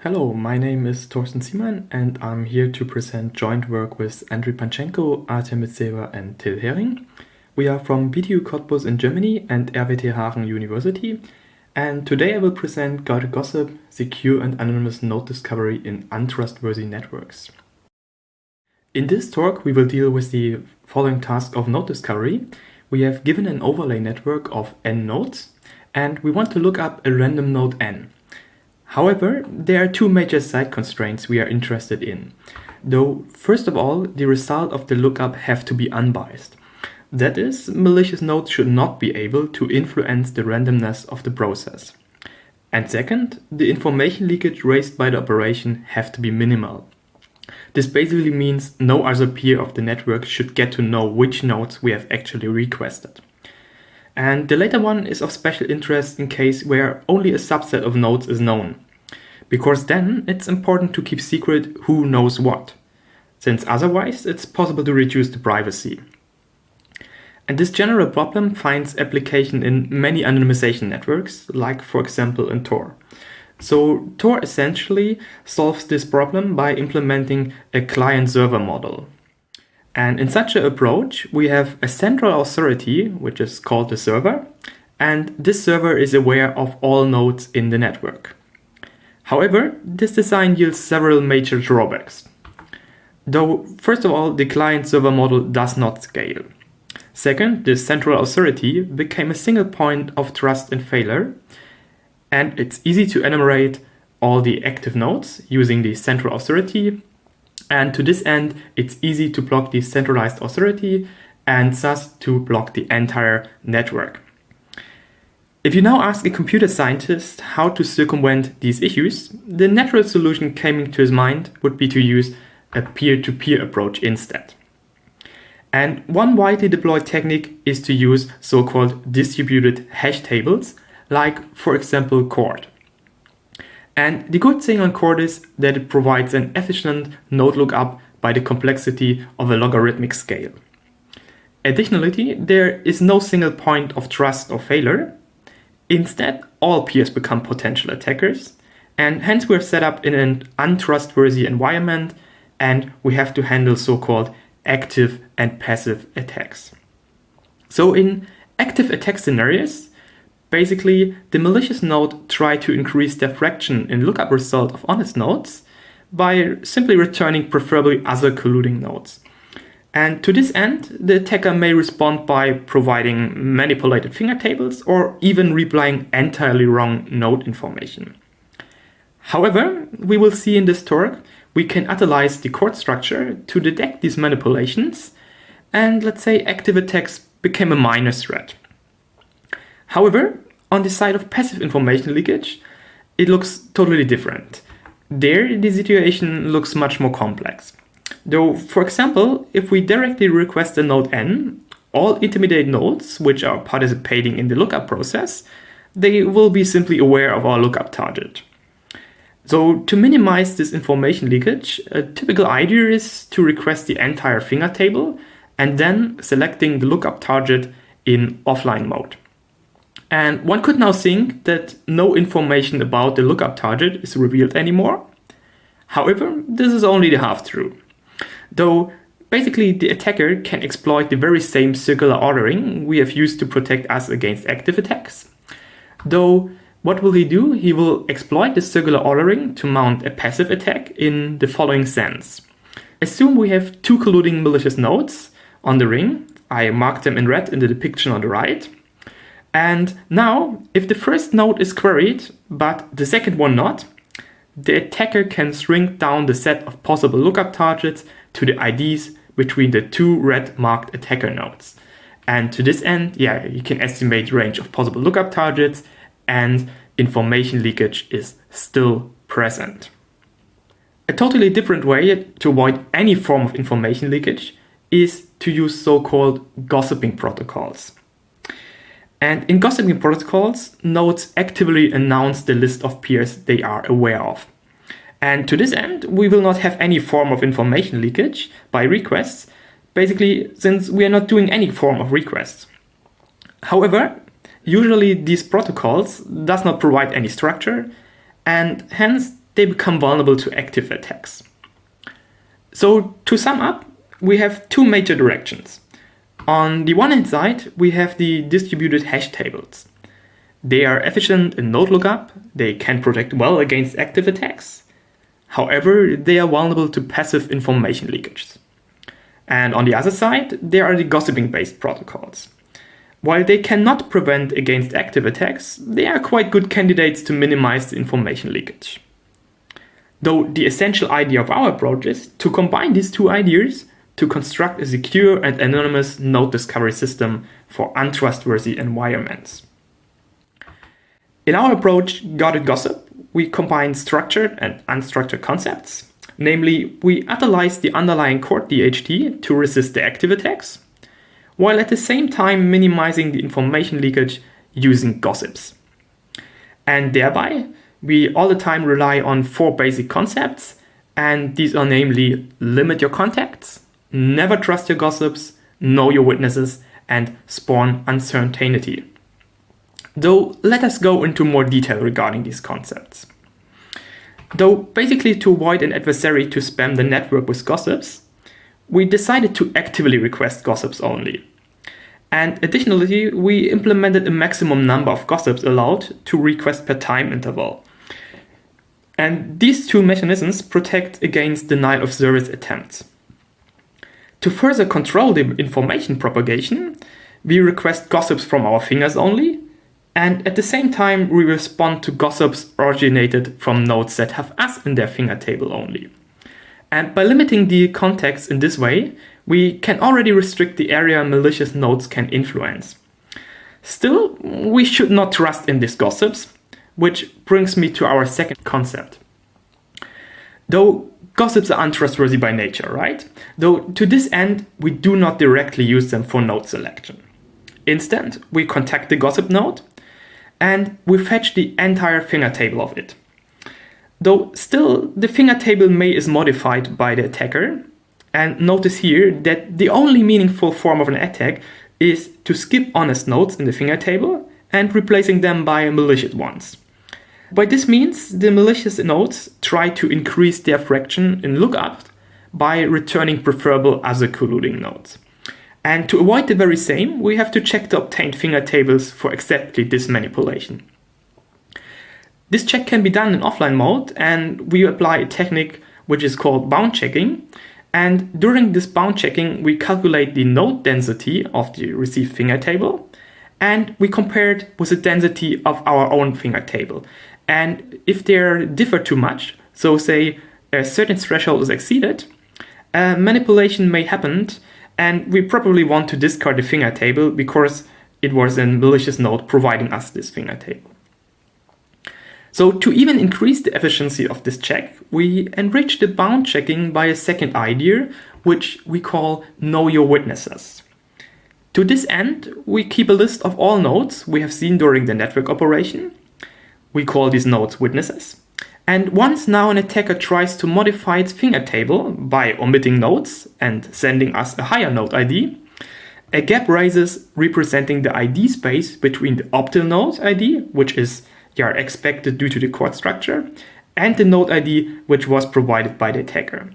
Hello, my name is Torsten Ziemann and I'm here to present joint work with Andriy Panchenko, Asya Mitseva and Till Hering. We are from BTU Cottbus in Germany and RWTH Aachen University, and today I will present GuardedGossip, secure and anonymous node discovery in untrustworthy networks. In this talk we will deal with the following task of node discovery. We have given an overlay network of n nodes and we want to look up a random node n. However, there are two major side constraints we are interested in. Though, first of all, the result of the lookup have to be unbiased. That is, malicious nodes should not be able to influence the randomness of the process. And second, the information leakage raised by the operation have to be minimal. This basically means no other peer of the network should get to know which nodes we have actually requested. And the latter one is of special interest in case where only a subset of nodes is known, because then it's important to keep secret who knows what, since otherwise it's possible to reduce the privacy. And this general problem finds application in many anonymization networks, like for example in Tor. So Tor essentially solves this problem by implementing a client-server model. And in such an approach, we have a central authority, which is called the server, and this server is aware of all nodes in the network. However, this design yields several major drawbacks. Though, first of all, the client-server model does not scale. Second, the central authority became a single point of trust and failure, and it's easy to enumerate all the active nodes using the central authority. And to this end, it's easy to block the centralized authority and thus to block the entire network. If you now ask a computer scientist how to circumvent these issues, the natural solution coming to his mind would be to use a peer-to-peer approach instead. And one widely deployed technique is to use so-called distributed hash tables, like for example Cord. And the good thing on Cord is that it provides an efficient node lookup by the complexity of a logarithmic scale. Additionally, there is no single point of trust or failure. Instead, all peers become potential attackers, and hence we're set up in an untrustworthy environment, and we have to handle so-called active and passive attacks. So in active attack scenarios, basically, the malicious node tries to increase their fraction in lookup result of honest nodes by simply returning preferably other colluding nodes. And to this end, the attacker may respond by providing manipulated finger tables or even replying entirely wrong node information. However, we will see in this talk, we can utilize the Cord structure to detect these manipulations, and let's say active attacks became a minor threat. However, on the side of passive information leakage, it looks totally different. There, the situation looks much more complex. Though, for example, if we directly request a node n, all intermediate nodes which are participating in the lookup process, they will be simply aware of our lookup target. So to minimize this information leakage, a typical idea is to request the entire finger table and then selecting the lookup target in offline mode. And one could now think that no information about the lookup target is revealed anymore. However, this is only the half true. Though, basically the attacker can exploit the very same circular ordering we have used to protect us against active attacks. Though, what will he do? He will exploit the circular ordering to mount a passive attack in the following sense. Assume we have two colluding malicious nodes on the ring. I marked them in red in the depiction on the right. And now, if the first node is queried, but the second one not, the attacker can shrink down the set of possible lookup targets to the IDs between the two red marked attacker nodes. And to this end, you can estimate the range of possible lookup targets, and information leakage is still present. A totally different way to avoid any form of information leakage is to use so-called gossiping protocols. And in gossiping protocols, nodes actively announce the list of peers they are aware of. And to this end, we will not have any form of information leakage by requests, basically since we are not doing any form of requests. However, usually these protocols does not provide any structure, and hence they become vulnerable to active attacks. So to sum up, we have two major directions. On the one hand side, we have the distributed hash tables. They are efficient in node lookup, they can protect well against active attacks. However, they are vulnerable to passive information leakage. And on the other side, there are the gossiping-based protocols. While they cannot prevent against active attacks, they are quite good candidates to minimize the information leakage. Though the essential idea of our approach is to combine these two ideas to construct a secure and anonymous node discovery system for untrustworthy environments. In our approach, GuardedGossip, we combine structured and unstructured concepts. Namely, we utilize the underlying core DHT to resist the active attacks, while at the same time minimizing the information leakage using gossips. And thereby, we all the time rely on four basic concepts, and these are namely limit your contacts, never trust your gossips, know your witnesses, and spawn uncertainty. Though let us go into more detail regarding these concepts. Though basically to avoid an adversary to spam the network with gossips, we decided to actively request gossips only. And additionally, we implemented a maximum number of gossips allowed to request per time interval. And these two mechanisms protect against denial of service attempts. To further control the information propagation, we request gossips from our fingers only, and at the same time we respond to gossips originated from nodes that have us in their finger table only. And by limiting the context in this way, we can already restrict the area malicious nodes can influence. Still, we should not trust in these gossips, which brings me to our second concept. Though gossips are untrustworthy by nature, right? Though to this end, we do not directly use them for node selection. Instead, we contact the gossip node and we fetch the entire finger table of it. Though still, the finger table is modified by the attacker. And notice here that the only meaningful form of an attack is to skip honest nodes in the finger table and replacing them by malicious ones. By this means, the malicious nodes try to increase their fraction in lookup by returning preferable other colluding nodes. And to avoid the very same, we have to check the obtained finger tables for exactly this manipulation. This check can be done in offline mode, and we apply a technique which is called bound checking. And during this bound checking, we calculate the node density of the received finger table, and we compare it with the density of our own finger table. And if they differ too much, so say a certain threshold is exceeded, manipulation may happen, and we probably want to discard the finger table because it was a malicious node providing us this finger table. So to even increase the efficiency of this check, we enrich the bound checking by a second idea, which we call know your witnesses. To this end, we keep a list of all nodes we have seen during the network operation. We call these nodes witnesses. And once now an attacker tries to modify its finger table by omitting nodes and sending us a higher node ID, a gap rises representing the ID space between the optimal node ID, which is expected due to the core structure, and the node ID which was provided by the attacker.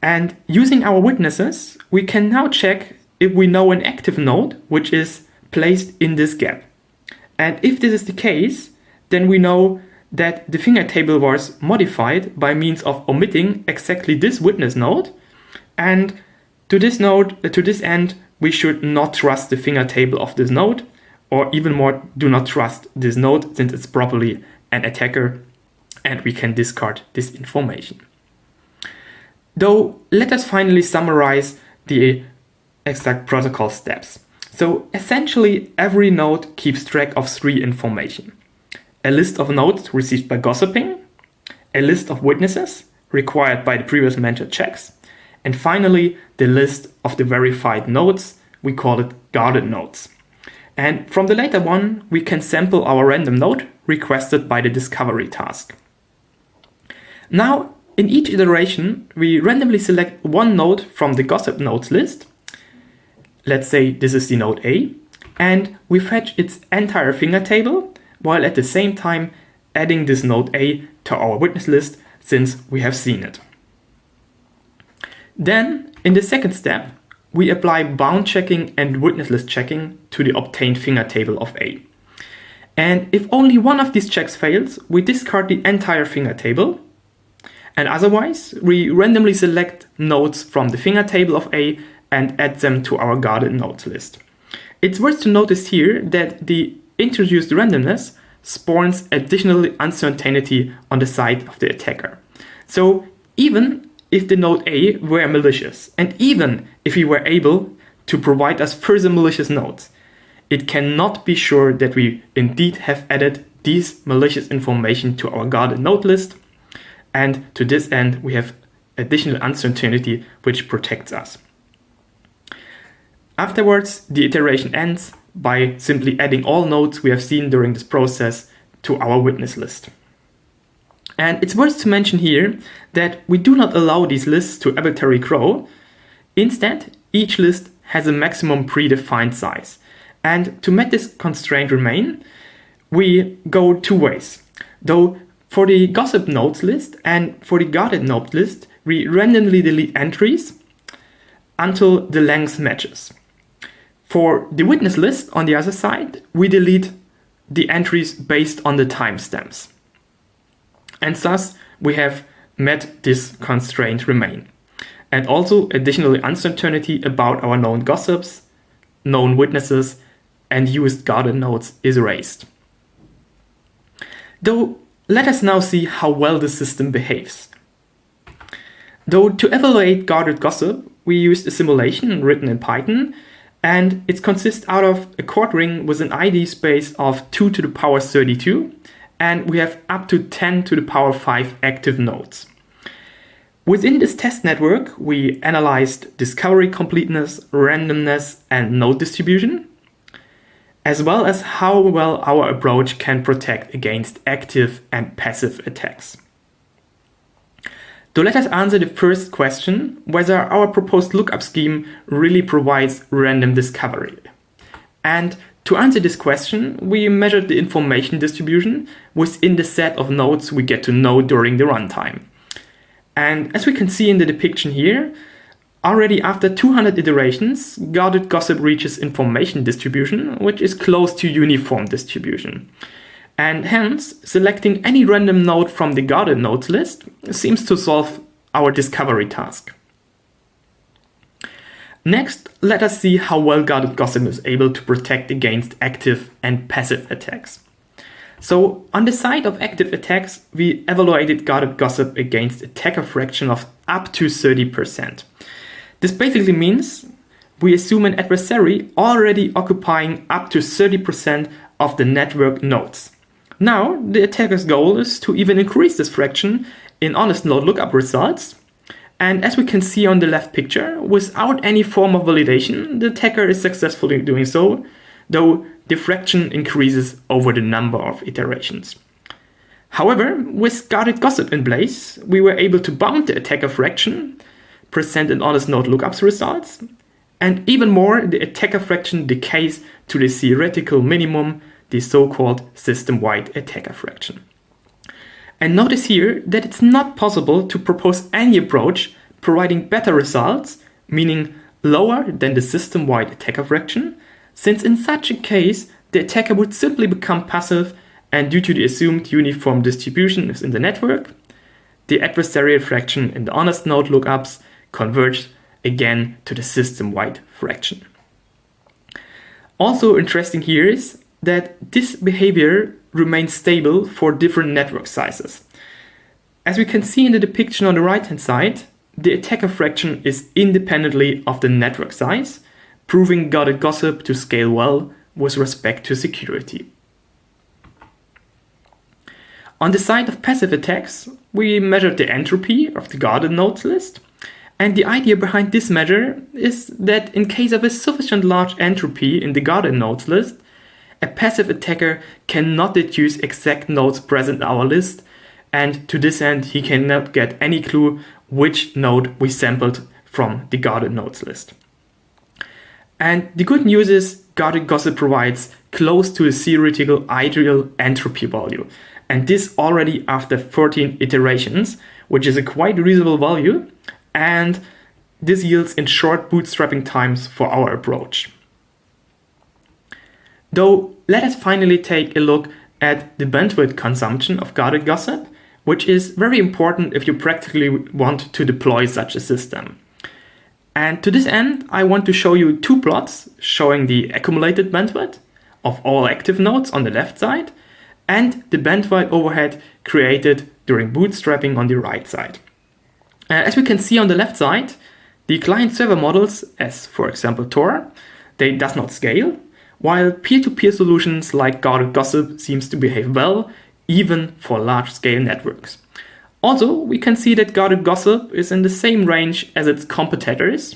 And using our witnesses, we can now check if we know an active node which is placed in this gap. And if this is the case, then we know that the finger table was modified by means of omitting exactly this witness node. And to this end, we should not trust the finger table of this node, or even more, do not trust this node since it's probably an attacker and we can discard this information. Though, let us finally summarize the exact protocol steps. So essentially, every node keeps track of three information: a list of nodes received by gossiping, a list of witnesses required by the previous mentioned checks, and finally, the list of the verified nodes. We call it guarded nodes. And from the later one, we can sample our random node requested by the discovery task. Now, in each iteration, we randomly select one node from the gossip nodes list. Let's say this is the node A, and we fetch its entire finger table, while at the same time adding this node A to our witness list since we have seen it. Then, in the second step, we apply bound checking and witness list checking to the obtained finger table of A. And if only one of these checks fails, we discard the entire finger table. And otherwise, we randomly select nodes from the finger table of A and add them to our guarded nodes list. It's worth to notice here that the introduced randomness spawns additional uncertainty on the side of the attacker. So even if the node A were malicious, and even if we were able to provide us further malicious nodes, it cannot be sure that we indeed have added these malicious information to our guarded node list, and to this end we have additional uncertainty which protects us. Afterwards, the iteration ends by simply adding all nodes we have seen during this process to our witness list. And it's worth to mention here that we do not allow these lists to arbitrarily grow. Instead, each list has a maximum predefined size. And to make this constraint remain, we go two ways. Though for the gossip nodes list and for the guarded node list, we randomly delete entries until the length matches. For the witness list, on the other side, we delete the entries based on the timestamps. And thus, we have met this constraint remain. And also, additional uncertainty about our known gossips, known witnesses, and used guarded nodes is erased. Though, let us now see how well the system behaves. Though to evaluate guarded gossip, we used a simulation written in Python, and it consists out of a chord ring with an ID space of 2 to the power 32, and we have up to 10 to the power 5 active nodes. Within this test network, we analyzed discovery completeness, randomness, and node distribution, as well as how well our approach can protect against active and passive attacks. So let us answer the first question, whether our proposed lookup scheme really provides random discovery. And to answer this question, we measured the information distribution within the set of nodes we get to know during the runtime. And as we can see in the depiction here, already after 200 iterations, guarded gossip reaches information distribution, which is close to uniform distribution. And hence, selecting any random node from the guarded nodes list seems to solve our discovery task. Next, let us see how well guarded gossip is able to protect against active and passive attacks. So, on the side of active attacks, we evaluated guarded gossip against attacker fraction of up to 30%. This basically means we assume an adversary already occupying up to 30% of the network nodes. Now, the attacker's goal is to even increase this fraction in honest node lookup results. And as we can see on the left picture, without any form of validation, the attacker is successfully doing so, though the fraction increases over the number of iterations. However, with guarded gossip in place, we were able to bound the attacker fraction, present in honest node lookups results, and even more, the attacker fraction decays to the theoretical minimum, the so-called system-wide attacker fraction. And notice here that it's not possible to propose any approach providing better results, meaning lower than the system-wide attacker fraction, since in such a case, the attacker would simply become passive, and due to the assumed uniform distribution within the network, the adversarial fraction in the honest node lookups converges again to the system-wide fraction. Also interesting here is that this behavior remains stable for different network sizes. As we can see in the depiction on the right hand side, the attacker fraction is independently of the network size, proving guarded gossip to scale well with respect to security. On the side of passive attacks, we measured the entropy of the guarded nodes list, and the idea behind this measure is that in case of a sufficient large entropy in the guarded nodes list, a passive attacker cannot deduce exact nodes present in our list, and to this end he cannot get any clue which node we sampled from the guarded nodes list. And the good news is guarded gossip provides close to a theoretical ideal entropy value, And this already after 14 iterations, which is a quite reasonable value. And this yields in short bootstrapping times for our approach. Though, let us finally take a look at the bandwidth consumption of GuardedGossip, which is very important if you practically want to deploy such a system. And to this end, I want to show you two plots showing the accumulated bandwidth of all active nodes on the left side and the bandwidth overhead created during bootstrapping on the right side. As we can see on the left side, the client-server models, as for example Tor, they does not scale, while peer-to-peer solutions like GuardedGossip seems to behave well, even for large-scale networks. Also, we can see that GuardedGossip is in the same range as its competitors.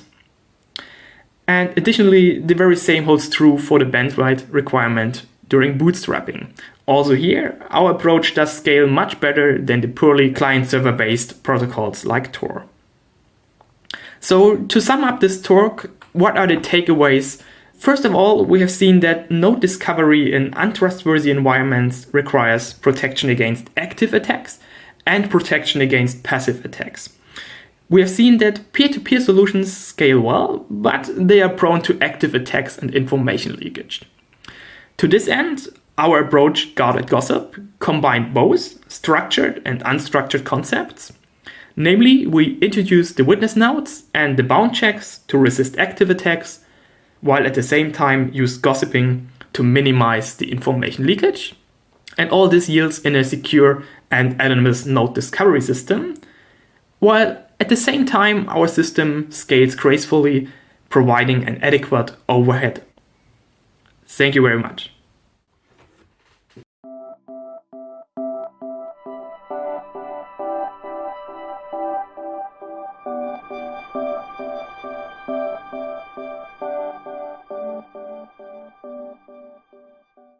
And additionally, the very same holds true for the bandwidth requirement during bootstrapping. Also here, our approach does scale much better than the purely client-server based protocols like Tor. So to sum up this talk, what are the takeaways? First of all, we have seen that node discovery in untrustworthy environments requires protection against active attacks and protection against passive attacks. We have seen that peer-to-peer solutions scale well, but they are prone to active attacks and information leakage. To this end, our approach, GuardedGossip, combined both structured and unstructured concepts. Namely, we introduce the witness nodes and the bound checks to resist active attacks, while at the same time use gossiping to minimize the information leakage. And all this yields in a secure and anonymous node discovery system, while at the same time our system scales gracefully, providing an adequate overhead. Thank you very much.